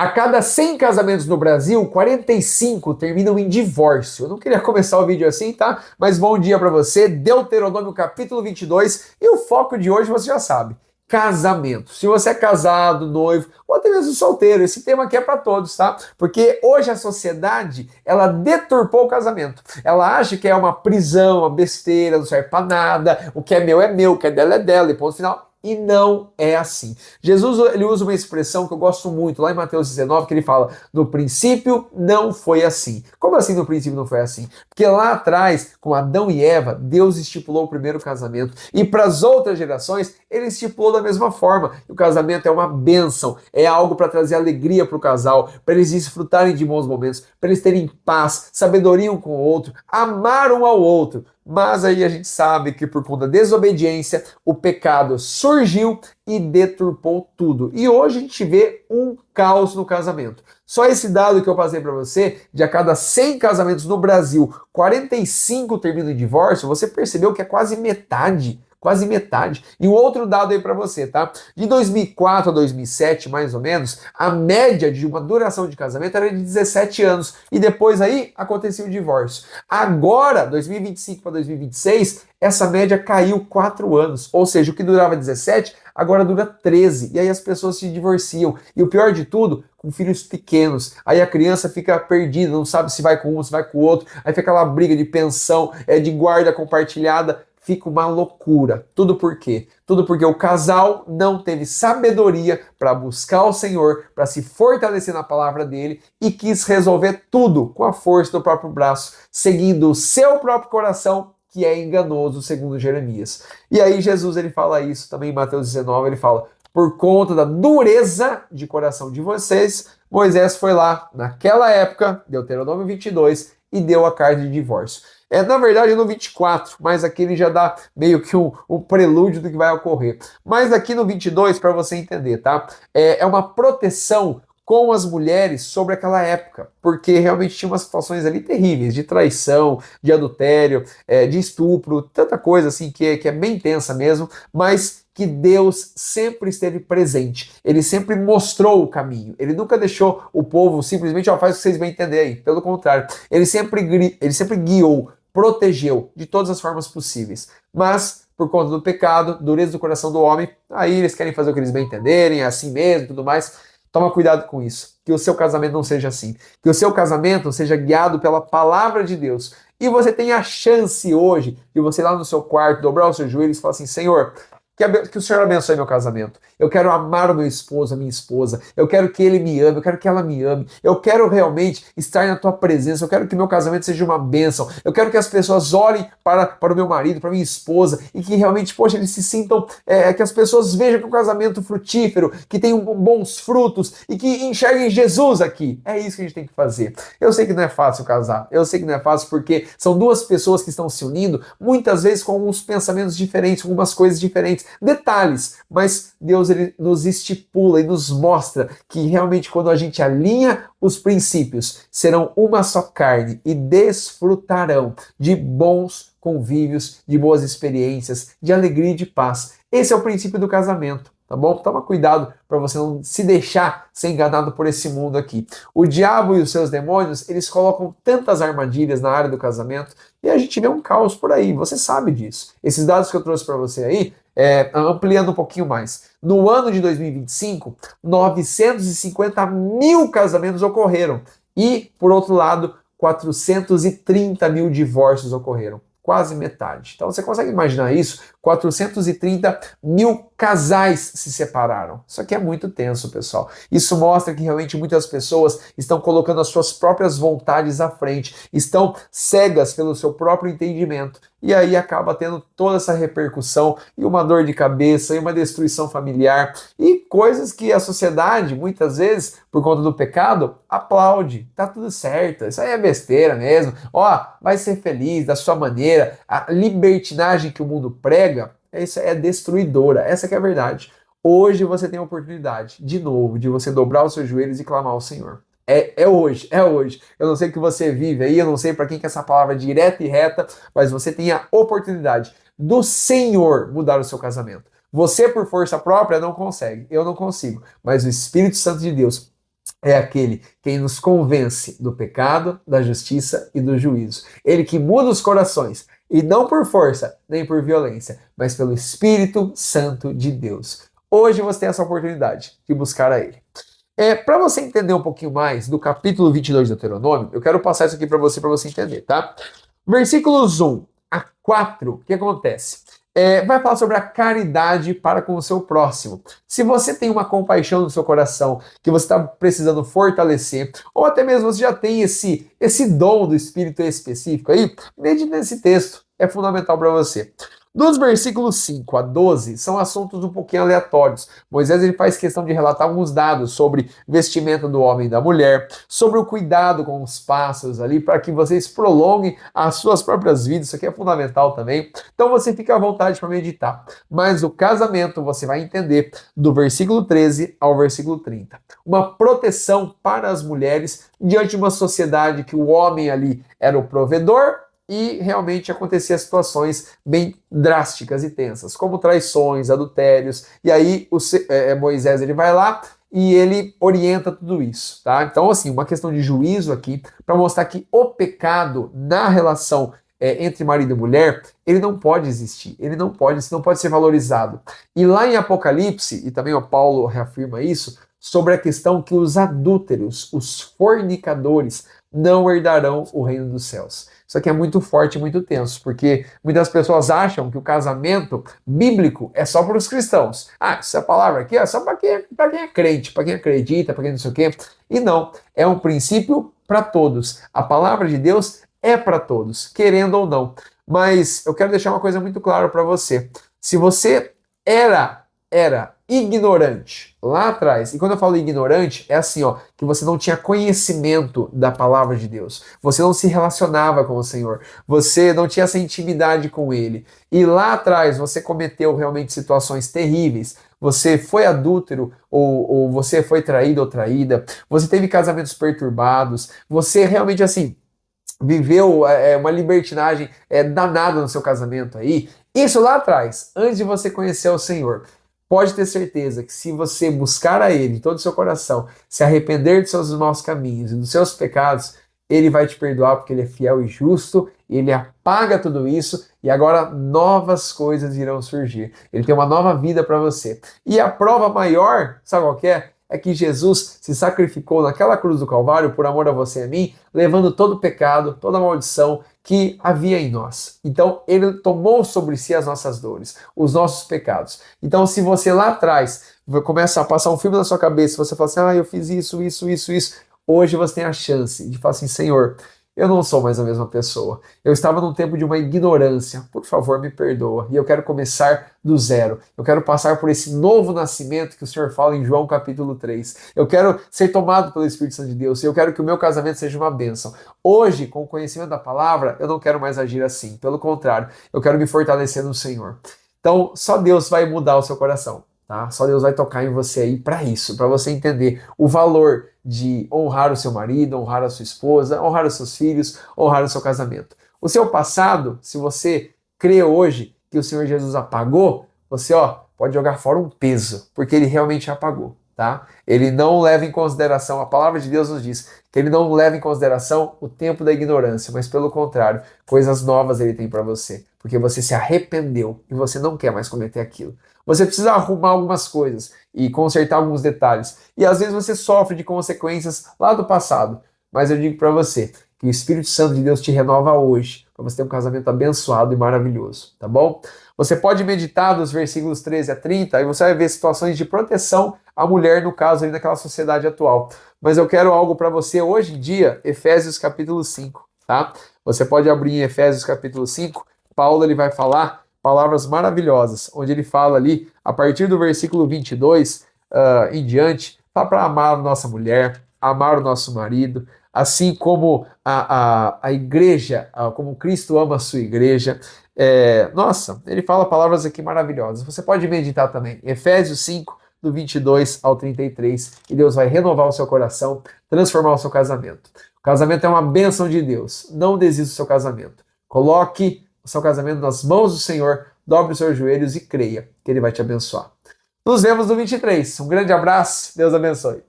A cada 100 casamentos no Brasil, 45 terminam em divórcio. Eu não queria começar o vídeo assim, tá? Mas bom dia para você. Deuteronômio capítulo 22 e o foco de hoje você já sabe. Casamento. Se você é casado, noivo ou até mesmo solteiro, esse tema aqui é para todos, tá? Porque hoje a sociedade, ela deturpou o casamento. Ela acha que é uma prisão, uma besteira, não serve para nada, o que é meu, o que é dela, e ponto final. E não é assim. Jesus, ele usa uma expressão que eu gosto muito, lá em Mateus 19, que ele fala, no princípio não foi assim. Como assim no princípio não foi assim? Porque lá atrás, com Adão e Eva, Deus estipulou o primeiro casamento. E para as outras gerações, ele estipulou da mesma forma. O casamento é uma bênção, é algo para trazer alegria para o casal, para eles desfrutarem de bons momentos, para eles terem paz, sabedoria um com o outro, amar um ao outro. Mas aí a gente sabe que por conta da desobediência, o pecado surgiu e deturpou tudo. E hoje a gente vê um caos no casamento. Só esse dado que eu passei para você, de a cada 100 casamentos no Brasil, 45 terminam em divórcio, você percebeu que é quase metade. Quase metade. E um outro dado aí para você, tá? De 2004 a 2007, mais ou menos, a média de uma duração de casamento era de 17 anos. E depois aí acontecia o divórcio. Agora, 2025 para 2026, essa média caiu 4 anos. Ou seja, o que durava 17, agora dura 13. E aí as pessoas se divorciam. E o pior de tudo, com filhos pequenos. Aí a criança fica perdida, não sabe se vai com um, se vai com o outro. Aí fica aquela briga de pensão, de guarda compartilhada. Fica uma loucura. Tudo por quê? Tudo porque o casal não teve sabedoria para buscar o Senhor, para se fortalecer na palavra dele e quis resolver tudo com a força do próprio braço, seguindo o seu próprio coração, que é enganoso, segundo Jeremias. E aí Jesus ele fala isso também em Mateus 19, ele fala, por conta da dureza de coração de vocês, Moisés foi lá, naquela época, Deuteronômio 22, e deu a carta de divórcio. Na verdade, no 24, mas aqui ele já dá meio que um prelúdio do que vai ocorrer. Mas aqui no 22, para você entender, tá? É uma proteção com as mulheres sobre aquela época, porque realmente tinha umas situações ali terríveis, de traição, de adultério, de estupro, tanta coisa assim que é bem tensa mesmo, mas que Deus sempre esteve presente. Ele sempre mostrou o caminho. Ele nunca deixou o povo simplesmente, faz o que vocês bem entender aí. Pelo contrário, ele sempre guiou, protegeu de todas as formas possíveis. Mas, por conta do pecado, dureza do coração do homem, aí eles querem fazer o que eles bem entenderem, é assim mesmo, tudo mais. Toma cuidado com isso. Que o seu casamento não seja assim. Que o seu casamento seja guiado pela palavra de Deus. E você tem a chance hoje de você ir lá no seu quarto, dobrar os seus joelhos e falar assim, Senhor, que o Senhor abençoe meu casamento. Eu quero amar o meu esposo, a minha esposa. Eu quero que ele me ame, eu quero que ela me ame. Eu quero realmente estar na tua presença. Eu quero que meu casamento seja uma bênção. Eu quero que as pessoas olhem para o meu marido, para minha esposa e que realmente, poxa, eles se sintam, que as pessoas vejam que é um casamento frutífero, que tem bons frutos e que enxerguem Jesus aqui. É isso que a gente tem que fazer. Eu sei que não é fácil casar. Eu sei que não é fácil porque são duas pessoas que estão se unindo, muitas vezes com alguns pensamentos diferentes, algumas coisas diferentes. Detalhes, mas Deus ele nos estipula e nos mostra que realmente quando a gente alinha os princípios, serão uma só carne e desfrutarão de bons convívios, de boas experiências, de alegria e de paz. Esse é o princípio do casamento. Tá bom? Toma cuidado para você não se deixar ser enganado por esse mundo aqui. O diabo e os seus demônios, eles colocam tantas armadilhas na área do casamento e a gente vê um caos por aí, você sabe disso. Esses dados que eu trouxe para você aí, ampliando um pouquinho mais. No ano de 2025, 950 mil casamentos ocorreram e, por outro lado, 430 mil divórcios ocorreram. Quase metade. Então você consegue imaginar isso? 430 mil casais se separaram. Isso aqui é muito tenso, pessoal. Isso mostra que realmente muitas pessoas estão colocando as suas próprias vontades à frente, estão cegas pelo seu próprio entendimento. E aí acaba tendo toda essa repercussão e uma dor de cabeça e uma destruição familiar e coisas que a sociedade, muitas vezes, por conta do pecado, aplaude. Tá tudo certo, isso aí é besteira mesmo. Vai ser feliz da sua maneira. A libertinagem que o mundo prega, isso é destruidora. Essa que é a verdade. Hoje você tem a oportunidade, de novo, de você dobrar os seus joelhos e clamar ao Senhor. É hoje. Eu não sei o que você vive aí, eu não sei para quem que essa palavra é direta e reta, mas você tem a oportunidade do Senhor mudar o seu casamento. Você, por força própria, não consegue. Eu não consigo. Mas o Espírito Santo de Deus é aquele quem nos convence do pecado, da justiça e do juízo. Ele que muda os corações, e não por força, nem por violência, mas pelo Espírito Santo de Deus. Hoje você tem essa oportunidade de buscar a Ele. Para você entender um pouquinho mais do capítulo 22 do Deuteronômio, eu quero passar isso aqui para você entender, tá? Versículos 1 a 4, o que acontece? Vai falar sobre a caridade para com o seu próximo. Se você tem uma compaixão no seu coração, que você está precisando fortalecer, ou até mesmo você já tem esse dom do Espírito específico aí, medite nesse texto, é fundamental para você. Dos versículos 5 a 12, são assuntos um pouquinho aleatórios. Moisés ele faz questão de relatar alguns dados sobre vestimenta do homem e da mulher, sobre o cuidado com os pássaros ali, para que vocês prolonguem as suas próprias vidas. Isso aqui é fundamental também. Então você fica à vontade para meditar. Mas o casamento você vai entender do versículo 13 ao versículo 30. Uma proteção para as mulheres diante de uma sociedade que o homem ali era o provedor, e realmente acontecia situações bem drásticas e tensas, como traições, adultérios, e aí Moisés ele vai lá e ele orienta tudo isso, tá? Então, assim, uma questão de juízo aqui, para mostrar que o pecado na relação entre marido e mulher, ele não pode existir, ele não pode ser valorizado. E lá em Apocalipse, e também o Paulo reafirma isso, sobre a questão que os adúlteros, os fornicadores, não herdarão o reino dos céus. Isso aqui é muito forte e muito tenso, porque muitas pessoas acham que o casamento bíblico é só para os cristãos. Essa palavra aqui é só para quem é crente, para quem acredita, para quem não sei o quê. E não, é um princípio para todos. A palavra de Deus é para todos, querendo ou não. Mas eu quero deixar uma coisa muito clara para você. Se você era ignorante lá atrás, e quando eu falo ignorante, é assim, ó, que você não tinha conhecimento da palavra de Deus, você não se relacionava com o Senhor, você não tinha essa intimidade com Ele, e lá atrás você cometeu realmente situações terríveis, você foi adúltero, ou você foi traído ou traída, você teve casamentos perturbados, você realmente, assim, viveu uma libertinagem danada no seu casamento aí, isso lá atrás, antes de você conhecer o Senhor. Pode ter certeza que se você buscar a Ele de todo o seu coração, se arrepender dos seus maus caminhos e dos seus pecados, Ele vai te perdoar porque Ele é fiel e justo, Ele apaga tudo isso e agora novas coisas irão surgir. Ele tem uma nova vida para você. E a prova maior, sabe qual que é? É que Jesus se sacrificou naquela cruz do Calvário por amor a você e a mim, levando todo o pecado, toda a maldição que havia em nós. Então, ele tomou sobre si as nossas dores, os nossos pecados. Então, se você lá atrás começa a passar um filme na sua cabeça, você fala assim, eu fiz isso, hoje você tem a chance de falar assim, Senhor, eu não sou mais a mesma pessoa. Eu estava num tempo de uma ignorância. Por favor, me perdoa. E eu quero começar do zero. Eu quero passar por esse novo nascimento que o Senhor fala em João capítulo 3. Eu quero ser tomado pelo Espírito Santo de Deus. Eu quero que o meu casamento seja uma bênção. Hoje, com o conhecimento da palavra, eu não quero mais agir assim. Pelo contrário, eu quero me fortalecer no Senhor. Então, só Deus vai mudar o seu coração. Tá? Só Deus vai tocar em você aí para isso, para você entender o valor de honrar o seu marido, honrar a sua esposa, honrar os seus filhos, honrar o seu casamento. O seu passado, se você crê hoje que o Senhor Jesus apagou, você pode jogar fora um peso, porque ele realmente apagou. Tá? Ele não leva em consideração, a palavra de Deus nos diz que ele não leva em consideração o tempo da ignorância, mas pelo contrário, coisas novas ele tem para você, porque você se arrependeu e você não quer mais cometer aquilo. Você precisa arrumar algumas coisas e consertar alguns detalhes. E às vezes você sofre de consequências lá do passado. Mas eu digo para você que o Espírito Santo de Deus te renova hoje, para você ter um casamento abençoado e maravilhoso, tá bom? Você pode meditar dos versículos 13 a 30 e você vai ver situações de proteção à mulher, no caso, ali naquela sociedade atual. Mas eu quero algo para você hoje em dia, Efésios capítulo 5, tá? Você pode abrir em Efésios capítulo 5, Paulo ele vai falar palavras maravilhosas, onde ele fala ali, a partir do versículo 22 em diante, fala para amar a nossa mulher, amar o nosso marido, assim como a igreja, como Cristo ama a sua igreja. Nossa, ele fala palavras aqui maravilhosas. Você pode meditar também. Efésios 5, do 22 ao 33, e Deus vai renovar o seu coração, transformar o seu casamento. O casamento é uma bênção de Deus. Não desista do seu casamento. Coloque o seu casamento nas mãos do Senhor, dobre os seus joelhos e creia que Ele vai te abençoar. Nos vemos no 23. Um grande abraço, Deus abençoe.